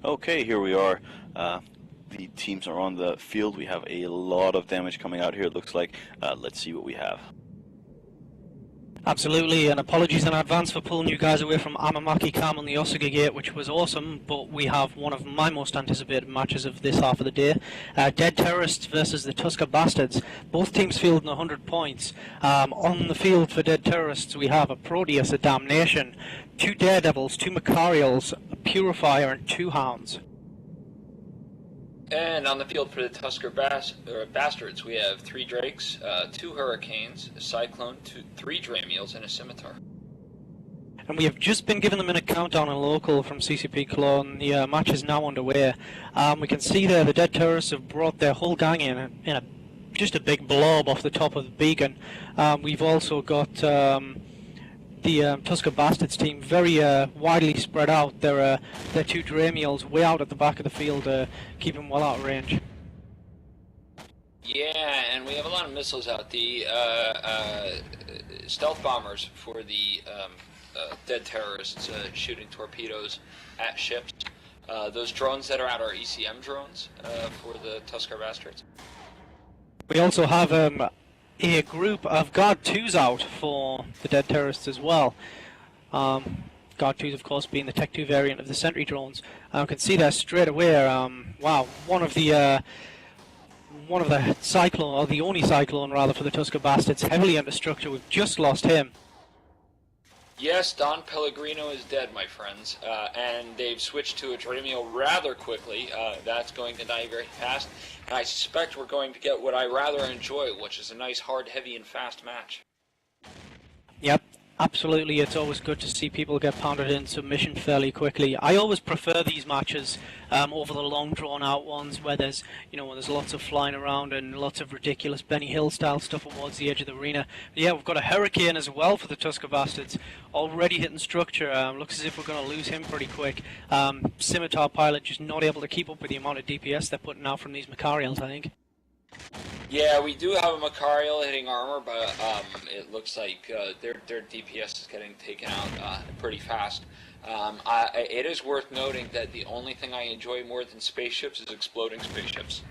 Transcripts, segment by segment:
Okay, here we are. The teams are on the field. We have a lot of damage coming out here, it looks like. Let's see what we have. Absolutely, and apologies in advance for pulling you guys away from Amamaki Cam on the Osaga Gate, which was awesome, but we have one of my most anticipated matches of this half of the day. Dead Terrorists versus the Tusker Bastards. Both teams fielding 100 points. On the field for Dead Terrorists we have a Proteus, a Damnation, 2 Daredevils, 2 Macarials, a Purifier, and 2 Hounds. And on the field for the Tusker Bastards, we have 3 Drakes, 2 Hurricanes, a Cyclone, 3 Dramiels, and a Scimitar. And we have just been given them in a countdown and local from CCP Cologne. The match is now underway. We can see there the Dead Terrorists have brought their whole gang in just a big blob off the top of the beacon. We've also got the Tusker Bastards team very widely spread out. They're 2 Dramiels way out at the back of the field, keeping well out of range. Yeah, and we have a lot of missiles out. The stealth bombers for the Dead Terrorists shooting torpedoes at ships. Those drones that are out are ECM drones for the Tusker Bastards. We also have a group of Guard 2s out for the Dead Terrorists as well. Guard 2s, of course, being the Tech 2 variant of the Sentry drones. You can see there straight away. Wow, one of the Cyclone, or the only Cyclone rather, for the Tusker Bastards, heavily under structure. We've just lost him. Yes, Don Pellegrino is dead, my friends, and they've switched to a Dramiel rather quickly. That's going to die very fast, and I suspect we're going to get what I rather enjoy, which is a nice, hard, heavy, and fast match. Yep, absolutely. It's always good to see people get pounded in submission fairly quickly. I always prefer these matches over the long, drawn-out ones where there's, when there's lots of flying around and lots of ridiculous Benny Hill-style stuff towards the edge of the arena. But yeah, we've got a Hurricane as well for the Tusker Bastards, already hitting structure. Looks as if we're going to lose him pretty quick. Scimitar pilot just not able to keep up with the amount of DPS they're putting out from these Macarials, I think. Yeah, we do have a Macarial hitting armor, but it looks like their DPS is getting taken out pretty fast. It is worth noting that the only thing I enjoy more than spaceships is exploding spaceships.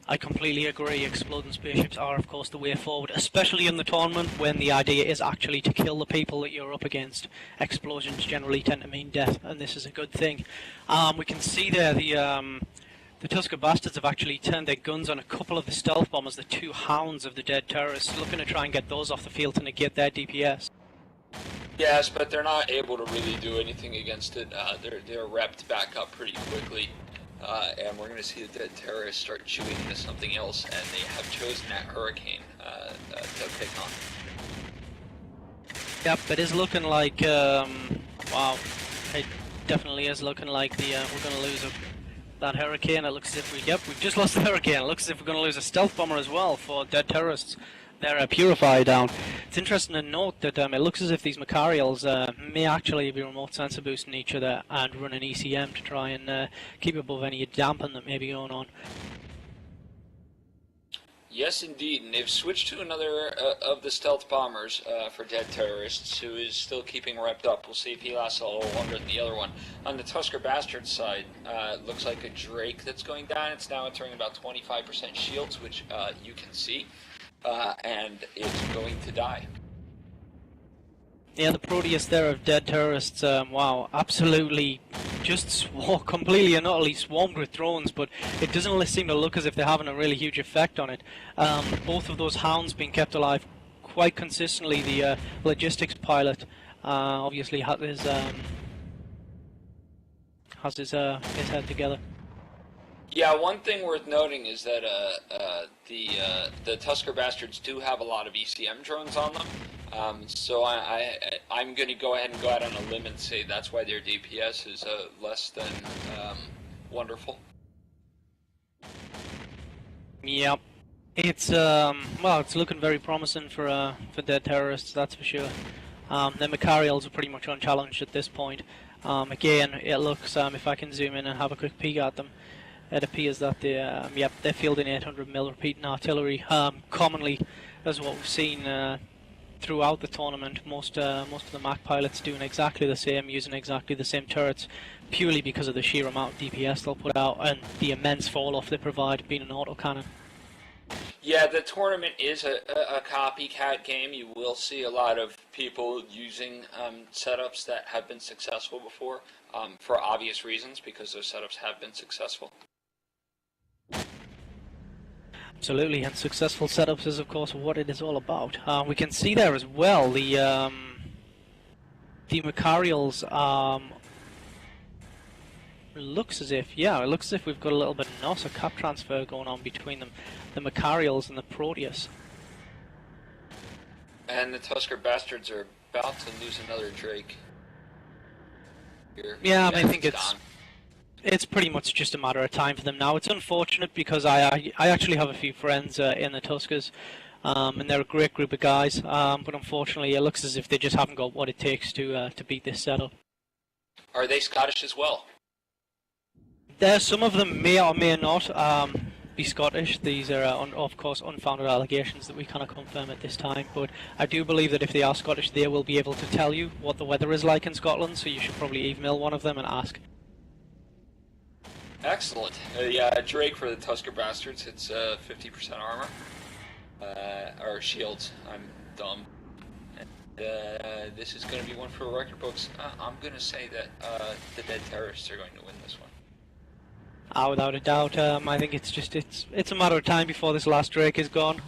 I completely agree. Exploding spaceships are, of course, the way forward, especially in the tournament when the idea is actually to kill the people that you're up against. Explosions generally tend to mean death, and this is a good thing. We can see there the Tusker Bastards have actually turned their guns on a couple of the stealth bombers, the 2 Hounds of the Dead Terrorists, looking to try and get those off the field to negate their DPS. Yes, but they're not able to really do anything against it. They're repped back up pretty quickly, and we're going to see the Dead Terrorists start chewing into something else, and they have chosen that Hurricane to pick on. Yep, it is looking like, wow, it definitely is looking like we're going to lose that Hurricane. It looks as if we've just lost the Hurricane. It looks as if we're going to lose a stealth bomber as well for Dead Terrorists. They're Purifier down. It's interesting to note that it looks as if these Macarials may actually be remote sensor boosting each other and run an ECM to try and keep above any dampen that may be going on. Yes, indeed, and they've switched to another of the stealth bombers for Dead Terrorists, who is still keeping repped up. We'll see if he lasts a little longer than the other one. On the Tusker Bastards side, it looks like a Drake that's going down. It's now entering about 25% shields, which you can see, and it's going to die. Yeah, the Proteus there of Dead Terrorists, wow, absolutely just completely and utterly swarmed with drones, but it doesn't seem to look as if they're having a really huge effect on it. Both of those Hounds being kept alive quite consistently. The logistics pilot obviously has his head together. Yeah, one thing worth noting is that the Tusker Bastards do have a lot of ECM drones on them. So I'm going to go ahead and go out on a limb and say that's why their DPS is less than wonderful. Yep, it's well, it's looking very promising for Dead Terrorists, that's for sure. The Macarials are pretty much unchallenged at this point. Again, it looks, if I can zoom in and have a quick peek at them, it appears that they're fielding 800mm repeating artillery. Commonly, as what we've seen throughout the tournament. Most of the Mac pilots doing exactly the same, using exactly the same turrets, purely because of the sheer amount of DPS they'll put out and the immense fall off they provide, being an autocannon. Yeah, the tournament is a copycat game. You will see a lot of people using setups that have been successful before, for obvious reasons, because those setups have been successful. Absolutely, and successful setups is of course what it is all about. We can see there as well the Macarials. Looks as if we've got a little bit of NOS, a cap transfer going on between them, the Macarials and the Proteus. And the Tusker Bastards are about to lose another Drake. Here. Yeah, I think gone. it's pretty much just a matter of time for them now. It's unfortunate because I actually have a few friends in the Tuskers, and they're a great group of guys. But unfortunately, it looks as if they just haven't got what it takes to beat this setup. Are they Scottish as well? Some of them may or may not be Scottish. These are, of course, unfounded allegations that we cannot confirm at this time. But I do believe that if they are Scottish, they will be able to tell you what the weather is like in Scotland. So you should probably email one of them and ask. Excellent. Yeah, Drake for the Tusker Bastards. It's 50% armor. Or shields. I'm dumb. And, this is going to be one for record books. I'm going to say that the Dead Terrorists are going to win this one. Without a doubt. I think it's a matter of time before this last Drake is gone.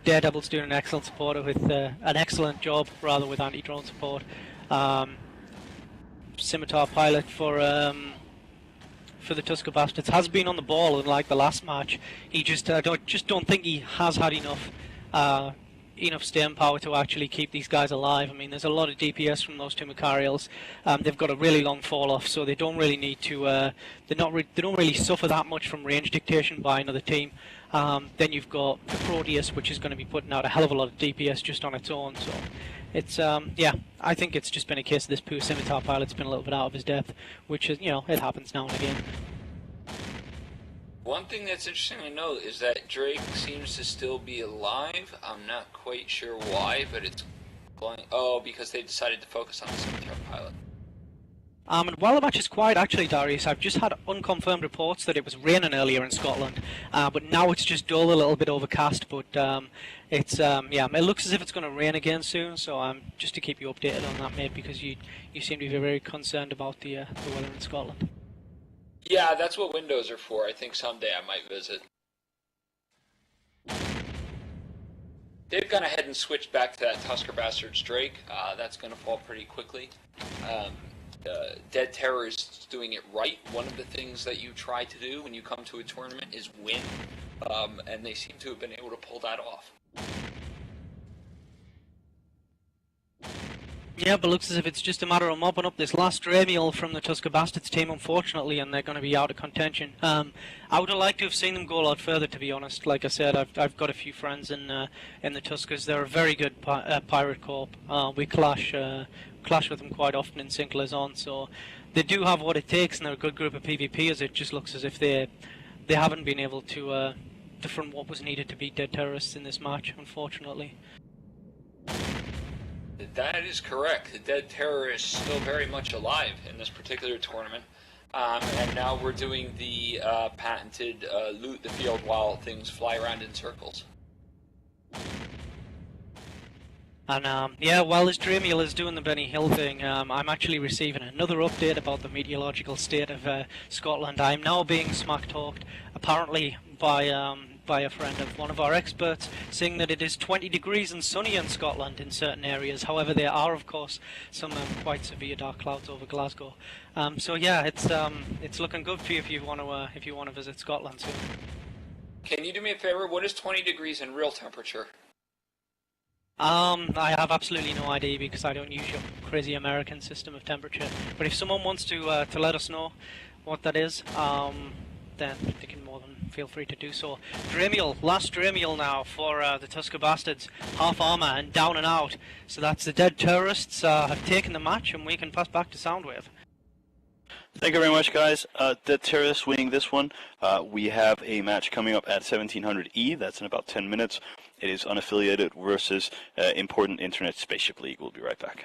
Daredevil's doing an excellent supporter with an excellent job, rather, with anti-drone support. Scimitar pilot for the Tusker Bastards has been on the ball, unlike the last match. He just don't think he has had enough staying power to actually keep these guys alive. I mean, there's a lot of DPS from those two Macarials. They've got a really long fall off, so they don't really need to. They don't really suffer that much from range dictation by another team. Then you've got the Proteus, which is going to be putting out a hell of a lot of DPS just on its own. So it's yeah, I think it's just been a case of this poor Scimitar pilot's been a little bit out of his depth, which is, it happens now and again. One thing that's interesting to note is that Drake seems to still be alive. I'm not quite sure why, but it's going. Oh, because they decided to focus on the Scimitar pilot. And while the match is quiet, actually, Darius, I've just had unconfirmed reports that it was raining earlier in Scotland, but now it's just dull, a little bit overcast. But it's yeah, it looks as if it's going to rain again soon. So just to keep you updated on that, mate, because you seem to be very concerned about the weather in Scotland. Yeah, that's what windows are for. I think someday I might visit. They've gone ahead and switched back to that Tusker Bastards Drake. That's going to fall pretty quickly. Dead Terrorists doing it right. One of the things that you try to do when you come to a tournament is win, and they seem to have been able to pull that off. Yeah, but looks as if it's just a matter of mopping up this last stray meal from the Tusker Bastards team, unfortunately, and they're going to be out of contention. I would have liked to have seen them go a lot further, to be honest. Like I said, I've got a few friends in the Tuskers. They're a very good pirate corp. We clash with them quite often in Sinclair's on, so they do have what it takes, and they're a good group of PvPers. It just looks as if they haven't been able to different what was needed to beat Dead Terrorists in this match, unfortunately. That is correct. The Dead Terrorists still very much alive in this particular tournament. And now we're doing the patented loot the field while things fly around in circles. And yeah, while this Dramiel is doing the Benny Hill thing, I'm actually receiving another update about the meteorological state of Scotland. I'm now being smack-talked, apparently by a friend of one of our experts, saying that it is 20 degrees and sunny in Scotland in certain areas. However, there are, of course, some quite severe dark clouds over Glasgow. So yeah, it's looking good for you if you want to visit Scotland soon. Can you do me a favor? What is 20 degrees in real temperature? I have absolutely no idea because I don't use your crazy American system of temperature. But if someone wants to let us know what that is, then they can more than feel free to do so. Dramiel, last Dramiel now for the Tusker Bastards, half armor and down and out. So that's the Dead Terrorists have taken the match, and we can pass back to Soundwave. Thank you very much, guys. Dead Terrorist winning this one. We have a match coming up at 1700E. That's in about 10 minutes. It is unaffiliated versus Important Internet Spaceship League. We'll be right back.